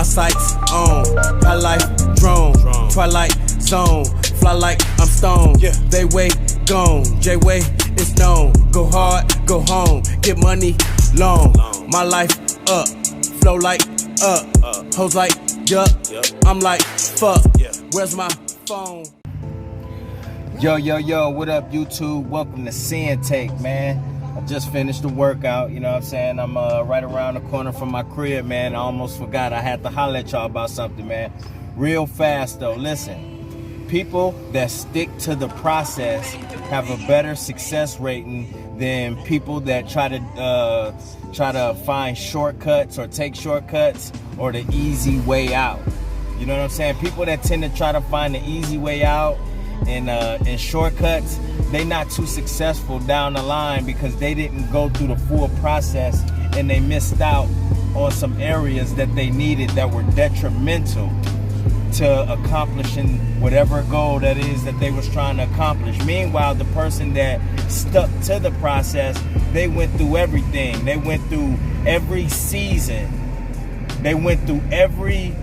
Sights on, high life drone, twilight zone, fly like I'm stoned. Yeah. They way gone, J-Way is known. Go hard, go home, get money long. My life up, flow like up, hoes like yup. I'm like fuck. Where's my phone? Yo, what up, YouTube? Welcome to Sinn-Take, man. I just finished the workout, you know what I'm saying? I'm right around the corner from my crib, man. I almost forgot I had to holler at y'all about something, man. Real fast, though. Listen, people that stick to the process have a better success rating than people that try to find shortcuts or take shortcuts or the easy way out. You know what I'm saying? People that tend to try to find the easy way out and shortcuts, they not too successful down the line because they didn't go through the full process and they missed out on some areas that they needed that were detrimental to accomplishing whatever goal that is that they was trying to accomplish. Meanwhile, the person that stuck to the process, they went through everything. They went through every season. They went through every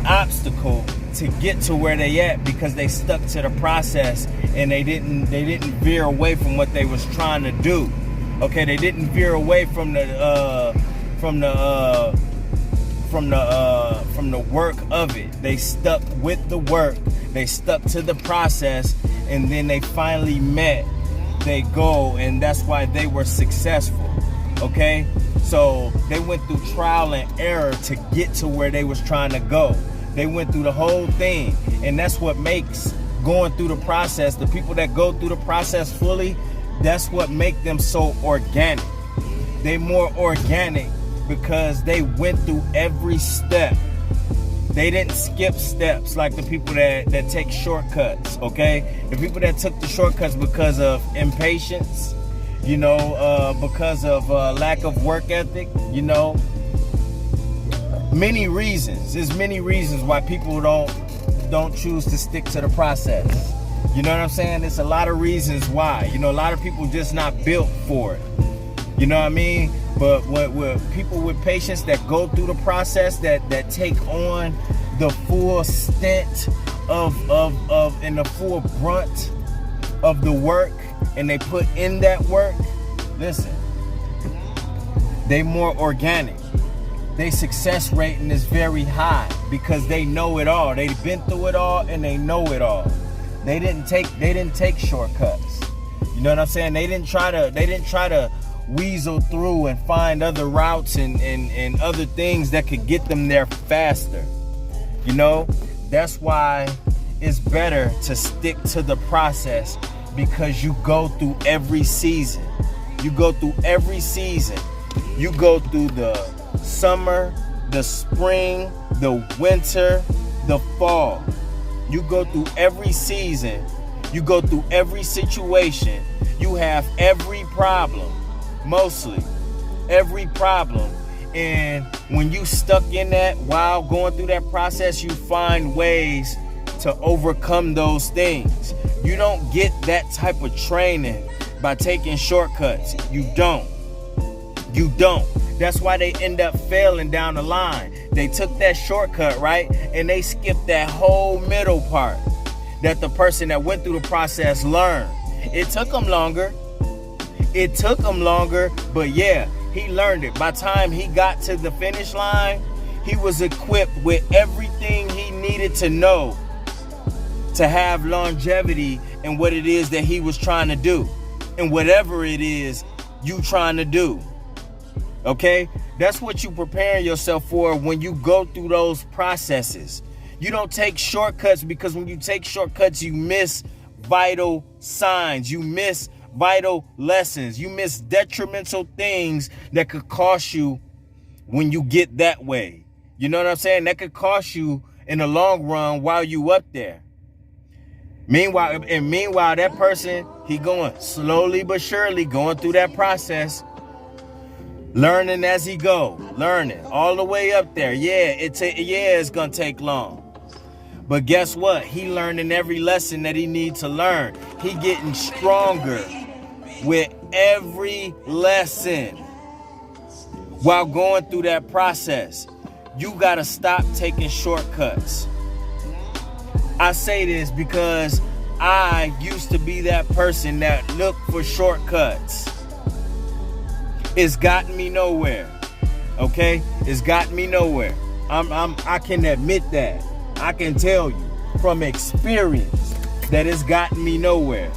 obstacle to get to where they at because they stuck to the process and they didn't veer away from what they was trying to do. Okay, they didn't veer away from the work of it. They stuck with the work. They stuck to the process, and then they finally met their goal, and that's why they were successful. Okay, so they went through trial and error to get to where they was trying to go. They went through the whole thing, and that's what makes going through the process, the people that go through the process fully, that's what make them so organic. They more organic because they went through every step. They didn't skip steps like the people that take shortcuts, okay? The people that took the shortcuts because of impatience, you know, because of lack of work ethic, you know. Many reasons. There's many reasons why people don't choose to stick to the process. You know what I'm saying? There's a lot of reasons why. You know, a lot of people just not built for it. You know what I mean? But with people with patience that go through the process, that take on the full stint of and the full brunt of the work, and they put in that work, listen, they more organic. Their success rating is very high because they know it all. They've been through it all and they know it all. They didn't take shortcuts. You know what I'm saying? They didn't try to weasel through and find other routes and other things that could get them there faster. You know, that's why it's better to stick to the process, because you go through every season. You go through every season. You go through the summer, the spring, the winter, the fall. You go through every season. You go through every situation. You have every problem, mostly every problem. And when you stuck in that while going through that process, you find ways to overcome those things. You don't get that type of training by taking shortcuts. You don't. That's why they end up failing down the line. They took that shortcut, right? And they skipped that whole middle part that the person that went through the process learned. It took them longer. But yeah, he learned it. By the time he got to the finish line, he was equipped with everything he needed to know to have longevity in what it is that he was trying to do, and whatever it is you trying to do. Okay, that's what you prepare yourself for when you go through those processes. You don't take shortcuts, because when you take shortcuts, you miss vital signs. You miss vital lessons. You miss detrimental things that could cost you when you get that way. You know what I'm saying? That could cost you in the long run while you up there. Meanwhile, that person, he going slowly but surely going through that process. Learning as he go, learning all the way up there. Yeah, it's gonna take long, but guess what? He learning every lesson that he needs to learn. He getting stronger with every lesson while going through that process. you gotta stop taking shortcuts. I say this because I used to be that person that looked for shortcuts. It's gotten me nowhere. Okay? It's gotten me nowhere. I can admit that. I can tell you from experience that it's gotten me nowhere.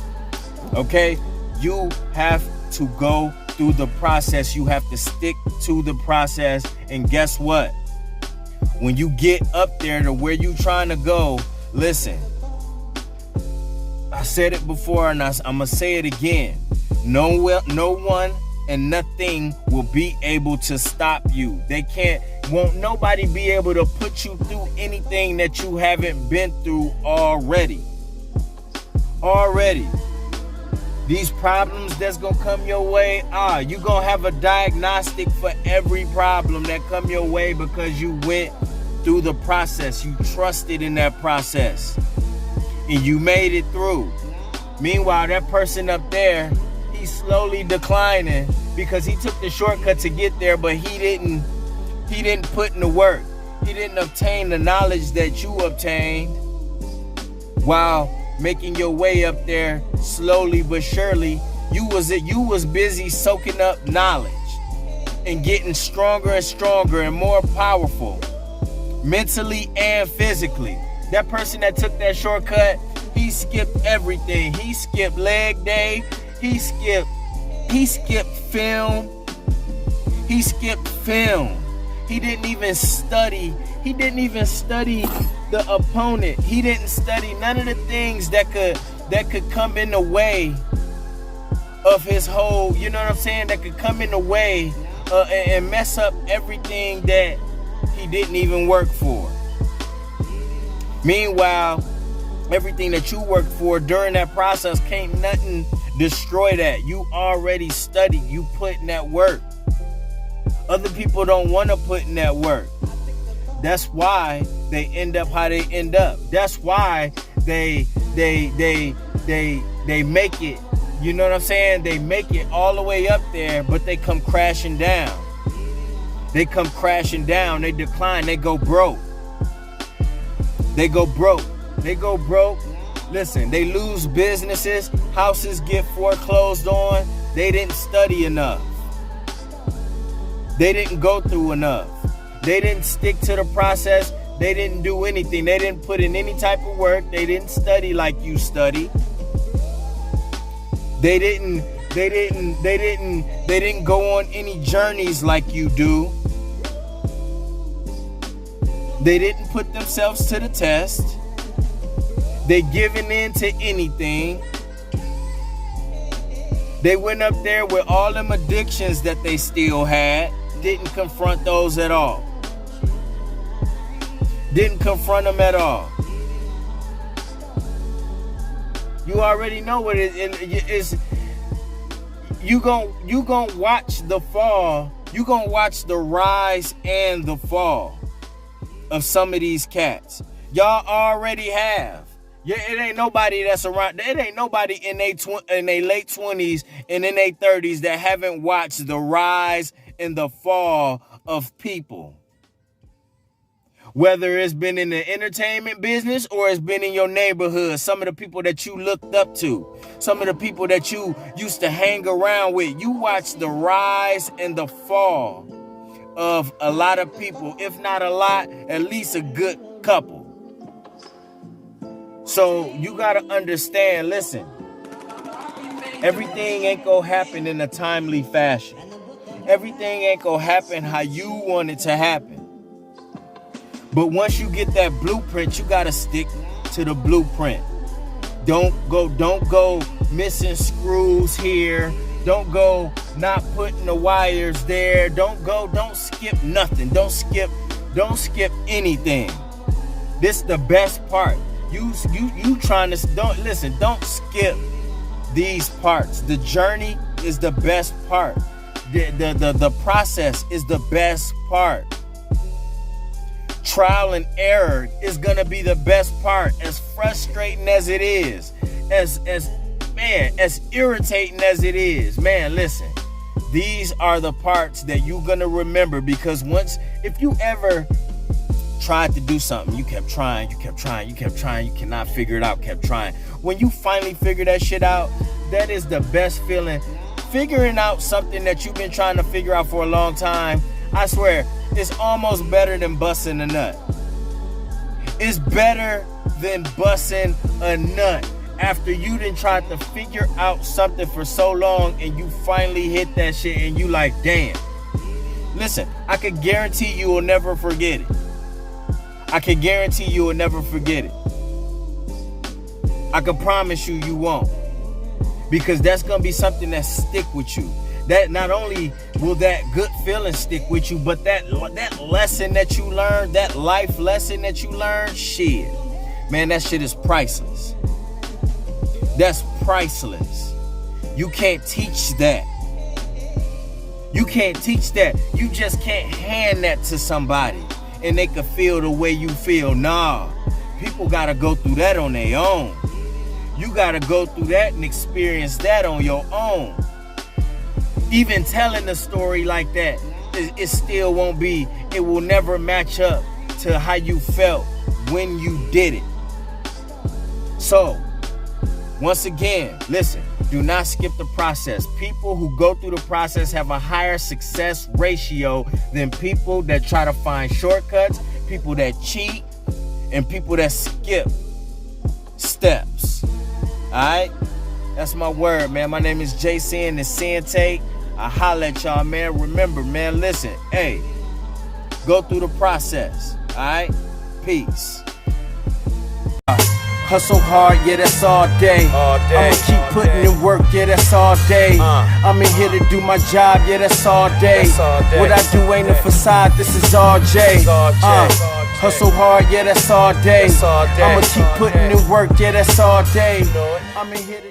Okay? You have to go through the process. You have to stick to the process. And guess what? When you get up there to where you trying to go, listen. I said it before and I'm going to say it again. No one and nothing will be able to stop you. Won't nobody be able to put you through anything that you haven't been through already. These problems that's gonna come your way, you gonna have a diagnostic for every problem that come your way because you went through the process. You trusted in that process and you made it through. Meanwhile, that person up there, he's slowly declining because he took the shortcut to get there, but he didn't put in the work. He didn't obtain the knowledge that you obtained while making your way up there slowly but surely. You was busy soaking up knowledge and getting stronger and stronger and more powerful mentally and physically. That person that took that shortcut, he skipped everything. He skipped leg day. He skipped film. He skipped film. He didn't even study. He didn't even study the opponent. He didn't study none of the things that could come in the way of his whole, you know what I'm saying? That could come in the way and mess up everything that he didn't even work for. Meanwhile, everything that you worked for during that process, can't nothing destroy that. You already studied. You put in that work. Other people don't want to put in that work. That's why they end up how they end up. That's why they make it. You know what I'm saying? They make it all the way up there, but they come crashing down. They come crashing down. They decline. They go broke. They go broke. They go broke. Listen, they lose businesses. Houses get foreclosed on. They didn't study enough. They didn't go through enough. They didn't stick to the process. They didn't do anything. They didn't put in any type of work. They didn't study like you study. They didn't go on any journeys like you do. They didn't put themselves to the test. They giving in to anything. They went up there with all them addictions that they still had. Didn't confront those at all. Didn't confront them at all. You already know what it is. You gon' watch the fall. You gon' watch the rise and the fall of some of these cats. Y'all already have. Yeah, it ain't nobody that's around. It ain't nobody in their late 20s and in their 30s that haven't watched the rise and the fall of people. Whether it's been in the entertainment business or it's been in your neighborhood, some of the people that you looked up to, some of the people that you used to hang around with, you watch the rise and the fall of a lot of people. If not a lot, at least a good couple. So you got to understand, listen, everything ain't going to happen in a timely fashion. Everything ain't going to happen how you want it to happen. But once you get that blueprint, you got to stick to the blueprint. Don't go missing screws here. Don't go not putting the wires there. Don't skip nothing. Don't skip anything. This is the best part. You trying to don't skip these parts. The journey is the best part. The process is the best part. Trial and error is gonna be the best part. As frustrating as it is, as irritating as it is, man, listen. These are the parts that you're gonna remember, because if you ever tried to do something, you kept trying, you cannot figure it out, kept trying. When you finally figure that shit out, that is the best feeling. Figuring out something that you've been trying to figure out for a long time, I swear, it's almost better than busting a nut. It's better than busting a nut after you done tried to figure out something for so long and you finally hit that shit and you like, damn. Listen, I can guarantee you will never forget it. I can guarantee you will never forget it. I can promise you, you won't. Because that's going to be something that stick with you. That not only will that good feeling stick with you, but that lesson that you learned, that life lesson that you learned, shit. Man, that shit is priceless. That's priceless. You can't teach that. You can't teach that. You just can't hand that to somebody and they can feel the way you feel. Nah, people gotta go through that on their own. You gotta go through that and experience that on your own. Even telling a story like that, it still won't be, it will never match up to how you felt when you did it. So, once again, listen, do not skip the process. People who go through the process have a higher success ratio than people that try to find shortcuts, people that cheat, and people that skip steps. Alright? That's my word, man. My name is Jason, the Sinn-Take. I holla at y'all, man. Remember, man, listen, hey, go through the process. Alright? Peace. Hustle hard, yeah, that's all day. I'ma keep putting in work, yeah, that's all day. I'm in here to do my job, yeah, that's all day. What I do ain't a facade, this is all J. Hustle hard, yeah, that's all day. I'ma keep putting in work, yeah, that's all day. I'm in here to